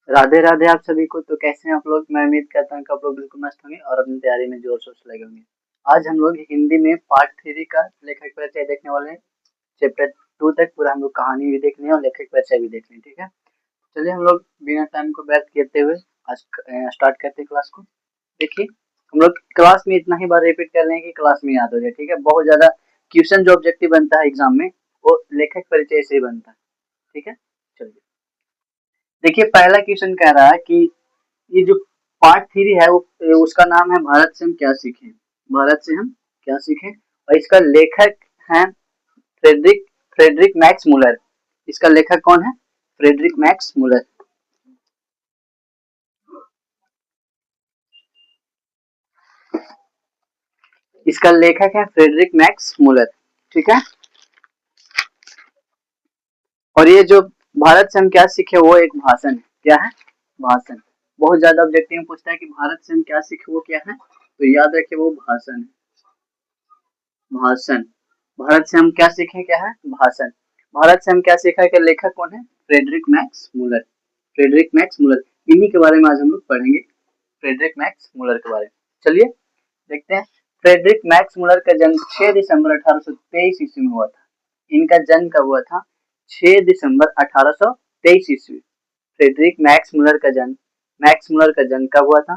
राधे राधे आप सभी को। तो कैसे हैं आप लोग? मैं उम्मीद करता हूँ कि आप लोग बिल्कुल मस्त होंगे और अपनी तैयारी में जोर शोर से लगे होंगे। आज हम लोग हिंदी में पार्ट 3 का लेखक परिचय देखने वाले हैं। चैप्टर 2 तक पूरा हम लोग कहानी भी देखनी है और लेखक परिचय भी देखनी है, ठीक है। चलिए हम लोग बिना टाइम को व्यर्थ करते हुए आज स्टार्ट करते हैं क्लास को। देखिए, हम लोग क्लास में इतना ही बार रिपीट कर रहे हैं कि क्लास में याद हो जाए, ठीक है। बहुत ज्यादा क्वेश्चन जो ऑब्जेक्टिव बनता है एग्जाम में वो लेखक परिचय से ही बनता है, ठीक है। चलिए देखिए, पहला क्वेश्चन कह रहा है कि ये जो पार्ट 3 है वो उसका नाम है भारत से हम क्या सीखें। भारत से हम क्या सीखें, और इसका लेखक है फ्रेडरिक फ्रेडरिक मैक्स मुलर। इसका लेखक कौन है? Friedrich Max Muller. इसका लेखक है फ्रेडरिक मैक्स मुलर, ठीक है। और ये जो भारत से हम क्या सीखे वो एक भाषण है। क्या है? भाषण। बहुत ज्यादा ऑब्जेक्टिव में पूछता है कि भारत से हम क्या सीखे, वो क्या है, तो याद रखिए वो भाषण है। भाषण। भारत से हम क्या सीखे, क्या है? भाषण। भारत से हम क्या सीखा के लेखक कौन है? Friedrich Max Muller. Friedrich Max Muller, इन्हीं के बारे में आज हम लोग पढ़ेंगे, फ्रेडरिक मैक्स मुलर के बारे में। चलिए देखते हैं। फ्रेडरिक मैक्स मुलर का जन्म 6 दिसंबर 1823 ईस्वी में हुआ था। इनका जन्म कब हुआ था? 6 दिसंबर 1823 ईस्वी। फ्रेडरिक मैक्स मुलर का जन्म कब हुआ था?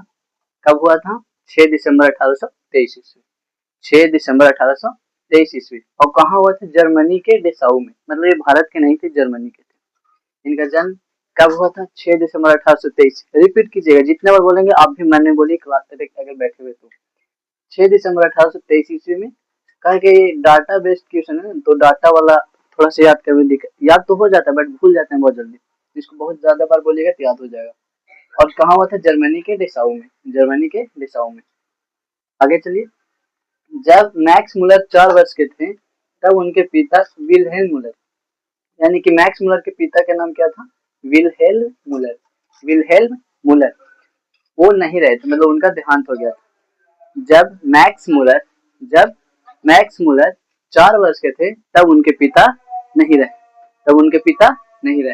कब हुआ था? 6 दिसंबर 1823 ईस्वी। 6 दिसंबर 1823 ईस्वी। और कहाँ हुआ था? जर्मनी के डेसाऊ में। मतलब ये भारत के नहीं थे, जर्मनी के थे। इनका जन्म कब हुआ था? 6 दिसंबर 1823। रिपीट कीजिएगा, जितने बार बोलेंगे आप भी मन में बोलिए क्लास तक अगर बैठे हुए तो। 6 दिसंबर 1823 ईस्वी में। कहा कि डाटा बेस्ड क्वेश्चन है तो डाटा वाला थोड़ा सा याद करने दिक्कत, याद तो हो जाता है बट भूल जाते हैं बहुत जल्दी। इसको बहुत ज्यादा बार बोलिएगा तो याद हो जाएगा। और कहाँ हुआ था? जर्मनी के डेसाऊ में। जर्मनी के डेसाऊ में। आगे चलिए। जब मैक्स मुलर 4 वर्ष के थे तब उनके पिता विल्हेल्म मुलर, यानी कि मैक्स मुलर के पिता का नाम क्या था? विल्हेल्म मुलर। विल्हेल्म मुलर वो नहीं रहे थे, मतलब उनका देहांत हो गया था। जब मैक्स मुलर 4 वर्ष के थे तब उनके पिता नहीं रहे। तब उनके पिता नहीं रहे।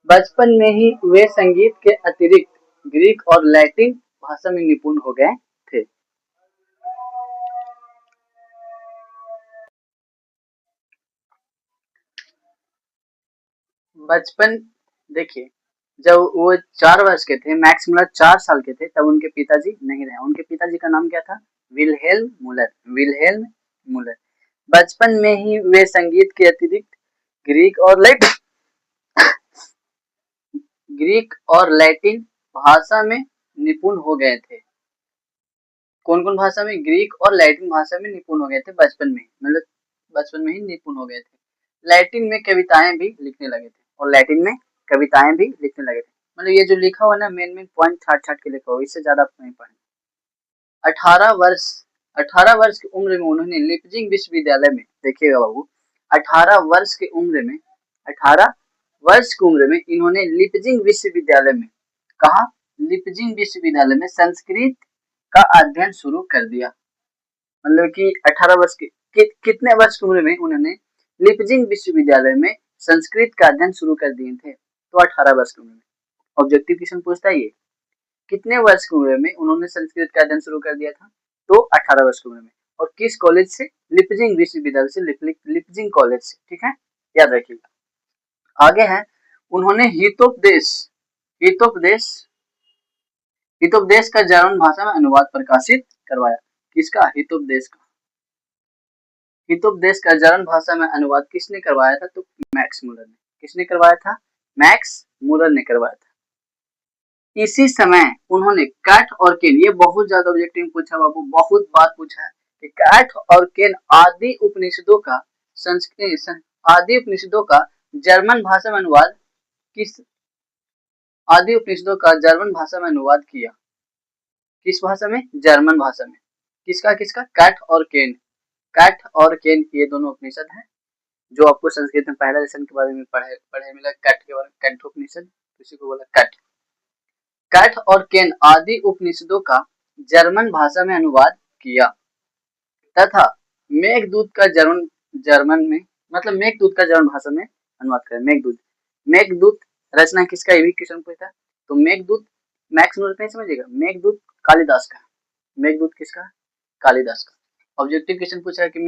बचपन में ही वे संगीत के अतिरिक्त ग्रीक और लैटिन भाषा में निपुण हो गए थे। बचपन। देखिए, जब वो 4 वर्ष के थे, मैक्स मुलर 4 साल के थे, तब उनके पिताजी नहीं रहे। उनके पिताजी का नाम क्या था? विल्हेल्म मुलर। विल्हेल्म मुलर। बचपन में ही वे संगीत के अतिरिक्त ग्रीक और लैटिन ग्रीक और लैटिन भाषा में निपुण हो गए थे। कौन कौन भाषा में? ग्रीक और लैटिन भाषा में निपुण हो गए थे बचपन में, मतलब बचपन में ही निपुण हो गए थे। लैटिन में कविताएं भी लिखने लगे थे, और लैटिन में कविताएं भी लिखने लगे थे। मतलब ये जो लिखा हुआ ना, मेन मेन पॉइंट छाट छाट के लिखा हुआ, इससे ज्यादा आप नहीं पढ़े। 18 वर्ष 18 वर्ष की उम्र में उन्होंने लिपजिंग विश्वविद्यालय में, देखिएगा बाबू, 18 वर्ष की उम्र में 18 वर्ष की उम्र में इन्होंने लिपजिंग विश्वविद्यालय में, कहा? लिपजिंग विश्वविद्यालय में संस्कृत का अध्ययन शुरू कर दिया। मतलब कि 18 वर्ष के कितने वर्ष की उम्र में उन्होंने लिपजिंग विश्वविद्यालय में संस्कृत का अध्ययन शुरू कर दिए थे? तो 18 वर्ष की उम्र में। ऑब्जेक्टिव क्वेश्चन पूछता है ये, कितने वर्ष की उम्र में उन्होंने संस्कृत का अध्ययन शुरू कर दिया था? तो 18 वर्ष की उम्र में। और किस कॉलेज से? लिपजिंग विश्वविद्यालय से, लिपजिंग कॉलेज से, ठीक है, याद रखिएगा। आगे है, उन्होंने हितोपदेश हितोपदेश का जर्मन भाषा में अनुवाद प्रकाशित करवाया। किसका? हितोपदेश का। हितोपदेश का जर्मन भाषा में अनुवाद किसने करवाया था? तो मैक्स मुलर ने। किसने करवाया था? मैक्स मुलर ने करवाया था। इसी समय उन्होंने कैट और केन, ये बहुत ज्यादा ऑब्जेक्टिव पूछा बाबू, बहुत बार पूछा है कि कैट और केन आदि उपनिषदों का जर्मन भाषा में अनुवाद किस आदि उपनिषदों का जर्मन भाषा में अनुवाद किया। किस भाषा में? जर्मन भाषा में। किसका किसका? कैट और केन। कैट और केन ये दोनों उपनिषद हैं जो आपको संस्कृत में पहला लेसन के बारे में पढ़े मिला। कैट के बारे में, कैंटोपनिषद, किसी को बोला कैट। कैट और केन आदि उपनिषदों का जर्मन भाषा में अनुवाद किया तथा मेघदूत का जर्मन में, मतलब मेघदूत का जर्मन भाषा में अनुवाद करें। मेघदूत रचना किसका? ये भी क्वेश्चन पूछता है। तो मेघदूत मैक्स मुलर नहीं समझिएगा, मेघदूत कालिदास का, मेघदूत किसका, कालिदास का। ऑब्जेक्टिव क्वेश्चन पूछा है कि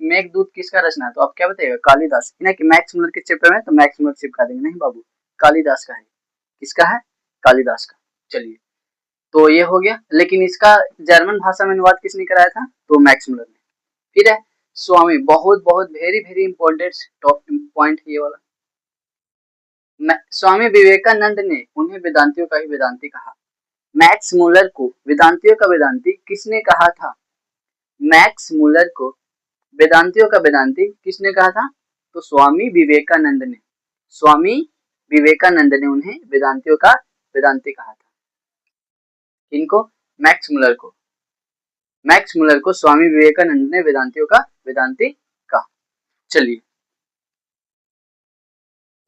मेघदूत किसका रचना है, तो आप क्या बताइएगा, कालिदास। ना कि मैक्स मुलर के चैप्टर में तो मैक्स मुलर चिपका देंगे, नहीं बाबू, कालिदास का है। किसका है, कालिदास का। चलिए, तो ये हो गया। लेकिन इसका जर्मन भाषा में अनुवाद किसने कराया था, तो मैक्स मुलर ने। फिर है स्वामी, बहुत बहुत very very important top point ये वाला। स्वामी विवेकानंद ने उन्हें वेदांतियों का ही वेदांती कहा। मैक्स मुलर को वेदांतियों का वेदांती किसने कहा था, मैक्स मुलर को वेदांतियों का वेदांती किसने कहा था, तो स्वामी विवेकानंद ने, स्वामी विवेकानंद ने उन्हें वेदांतियों का वेदांती कहा था। इनको मैक्स मुलर को, मैक्स मुलर को स्वामी विवेकानंद ने वेदांतियों का वेदांती कहा। चलिए,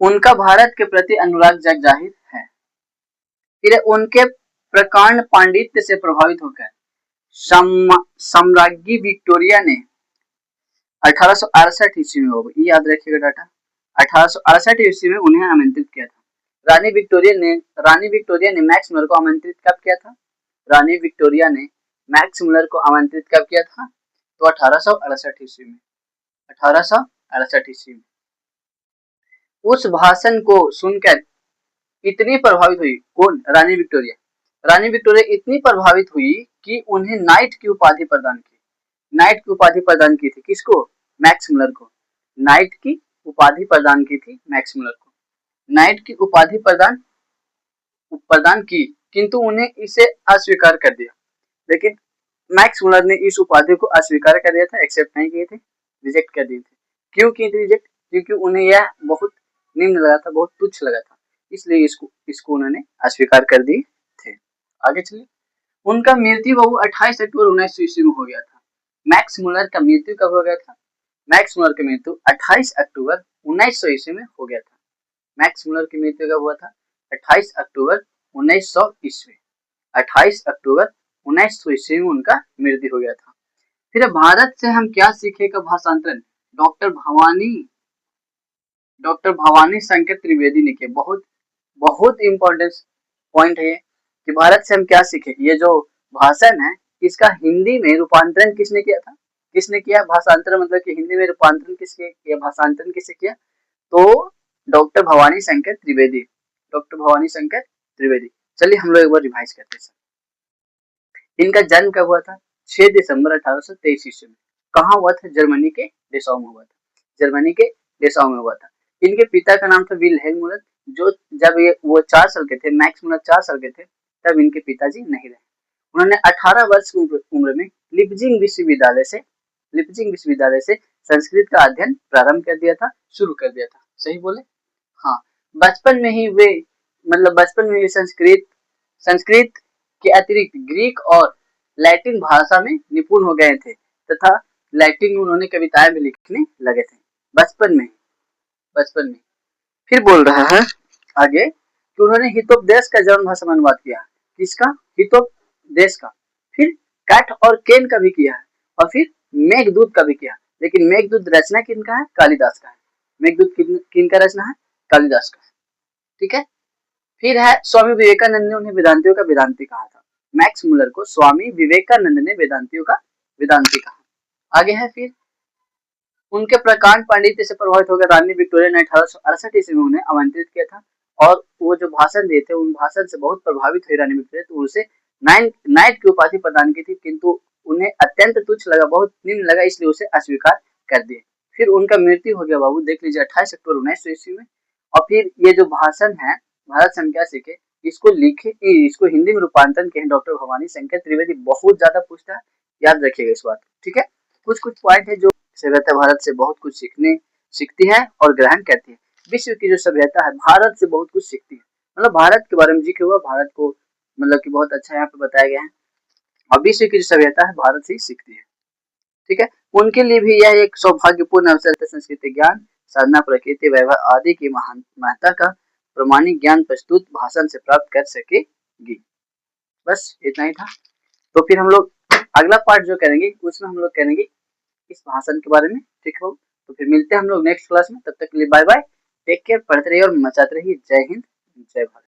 उनका भारत के प्रति अनुराग जग जाहिर है। फिर उनके प्रकांड पांडित्य से प्रभावित होकर सम्राज्ञी विक्टोरिया ने 1868 ईस्वी में, होगा ये याद रखिएगा डाटा, 1868 ईस्वी में उन्हें आमंत्रित किया था। रानी विक्टोरिया ने मैक्स मुलर को आमंत्रित कब किया था, रानी विक्टोरिया ने मैक्स मुलर को आमंत्रित कब किया था, तो 1868 ईस्वी में, 1868 ईस्वी में। उस भाषण को सुनकर इतनी प्रभावित हुई, कौन, रानी विक्टोरिया। रानी विक्टोरिया इतनी प्रभावित हुई कि उन्हें नाइट की उपाधि प्रदान की, नाइट की उपाधि प्रदान की थी, किसको, मैक्स मुलर को। नाइट की उपाधि प्रदान की थी मैक्स मुलर को, नाइट की उपाधि प्रदान की, किंतु उन्हें इसे अस्वीकार कर दिया। लेकिन मैक्स मुलर ने इस उपाधि को अस्वीकार कर दिया था, एक्सेप्ट नहीं किए थे, रिजेक्ट कर दिए थे। क्यों किए थे रिजेक्ट, क्योंकि उन्हें यह बहुत निम्न लगा था, बहुत तुच्छ लगा था, इसलिए इसको उन्होंने अस्वीकार कर दिए थे। आगे चलिए, उनका मृत्यु बाबू 28 अक्टूबर 1900 ईस्वी में हो गया था। मैक्स मुलर का मृत्यु कब हो गया था, मैक्स मुलर का मृत्यु 28 अक्टूबर 1900 ईस्वी में हो गया था। मैक्स मुलर की मृत्यु कब हुआ था, 28 अक्टूबर 1900 ईस्वी, 28 अक्टूबर 1900 ईस्वी में उनका मृत्यु हो गया था। फिर भारत से हम क्या सीखे का भाषांतरण डॉक्टर भवानी शंकर त्रिवेदी ने किया। बहुत बहुत इंपॉर्टेंट पॉइंट है ये कि भारत से हम क्या सीखे। ये जो भाषण है इसका हिंदी में रूपांतरण किसने किया था, किसने किया, भाषांतरण मतलब कि हिंदी में रूपांतरण किसके किया, भाषांतरण किसने किया, तो डॉक्टर भवानी शंकर त्रिवेदी, डॉक्टर भवानी शंकर त्रिवेदी। चलिए हम लोग एक बार रिवाइज करते हैं। इनका जन्म कब हुआ था, 6 दिसंबर 1823 ईस्वी में। कहाँ हुआ था, जर्मनी के डेसौ में हुआ था, जर्मनी के डेसौ में हुआ था। इनके पिता का नाम था विल्हेल्म मुलर। जो जब वो 4 साल के थे, मैक्स मुलर 4 साल के थे, तब इनके पिताजी नहीं रहे। उन्होंने 18 वर्ष की उम्र में लिप्जिंग विश्वविद्यालय से संस्कृत का अध्ययन प्रारंभ कर दिया था, शुरू कर दिया था, सही बोले, हाँ। बचपन में ही संस्कृत के अतिरिक्त ग्रीक और लैटिन भाषा में निपुण हो गए थे तथा लैटिन में उन्होंने कविताएं भी लिखने लगे थे बचपन में। फिर बोल रहा है आगे कि उन्होंने हितोपदेश का जर्मन भाषा में अनुवाद किया। किसका, हितोपदेश का। फिर कैट और केन का भी किया है, और फिर मेघदूत का भी किया। लेकिन मेघदूत रचना किनका है, कालिदास का है। मेघदूत किनका रचना है, कालिदास का है, ठीक है। फिर है स्वामी विवेकानंद ने उन्हें वेदांतियों का वेदांती कहा था। मैक्स मुलर को स्वामी विवेकानंद ने वेदांतियों का वेदांती कहा। आगे है फिर उनके प्रकांड पांडित्य से प्रभावित होकर रानी विक्टोरिया ने 1868 ईस्वी में उन्हें आमंत्रित किया था, और वो जो भाषण दिए थे उन भाषण से बहुत प्रभावित हुई रानी विक्टोरिया, तो उसे नाइट की उपाधि प्रदान की थी, किंतु उन्हें अत्यंत तुच्छ लगा, बहुत निम्न लगा, इसलिए उसे अस्वीकार कर दिए। फिर उनका मृत्यु हो गया बाबू, देख लीजिए 28 अक्टूबर 1900 ईस्वी में। और फिर ये जो भाषण है भारत से हम क्या सीखे, इसको हिंदी में रूपांतरण किए डॉक्टर भवानी शंकर त्रिवेदी। बहुत ज्यादा पूछता है, याद रखिएगा इस बात, ठीक है। कुछ पॉइंट है जो सभ्यता भारत से बहुत कुछ सीखती है और ग्रहण करती है। विश्व की जो सभ्यता है भारत से बहुत कुछ सीखती है, मतलब भारत के बारे में जिक्र हुआ, भारत को मतलब कि बहुत अच्छा यहाँ पे बताया गया है, और विश्व की जो सभ्यता है भारत से ही सीखती है, ठीक है। उनके लिए भी यह एक सौभाग्यपूर्ण अवसर था संस्कृति ज्ञान, साधना, प्रकृति, वैभव आदि की महत्ता का प्रमाणिक ज्ञान प्रस्तुत भाषण से प्राप्त कर सकेगी। बस इतना ही था। तो फिर हम लोग अगला पार्ट जो करेंगे उसमें हम लोग करेंगे इस भाषण के बारे में, ठीक है। तो फिर मिलते हैं हम लोग नेक्स्ट क्लास में, तब तक के लिए बाय बाय, टेक केयर, पढ़ते रहिए और मचाते रहिए। जय हिंद, जय भारत।